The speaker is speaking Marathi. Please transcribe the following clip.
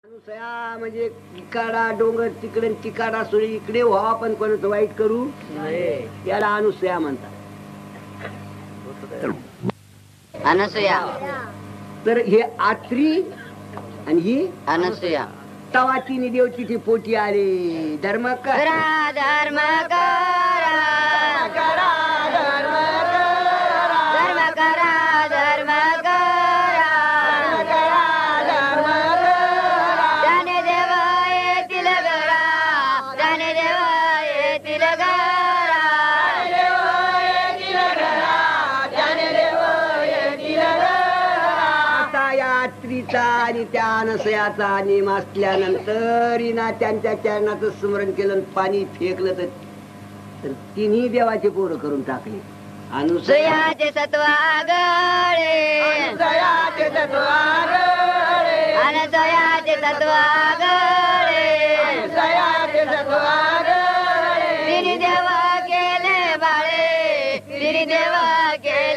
अनुसया म्हणजे तिकाडा डोंगर तिकडे तिकाडा सोडी इकडे व्हावा पण कोणाचं वाईट करू नये याला अनुसया म्हणतात. अनसूया. तर हे आत्री आणि ही अनसूया. तवा तिन्ही देव तिथे पोटी आले. धर्म करा धर्म करा धर्म करा धर्म करा जाने देव येतील घरा जाने देव येतील घरा आता यात्रीचा आणि त्या अनसयाचा नेम असल्यानंतर हिना त्यांच्या चरणाचं स्मरण केलं आणि पाणी फेकलं तर तिन्ही देवाचे पोरं करून टाकले. अनुसया सुयाचे सत्वागळे अनसयाचे सत्वागळे तिरी देवा केले बाळे तिरी देवा केले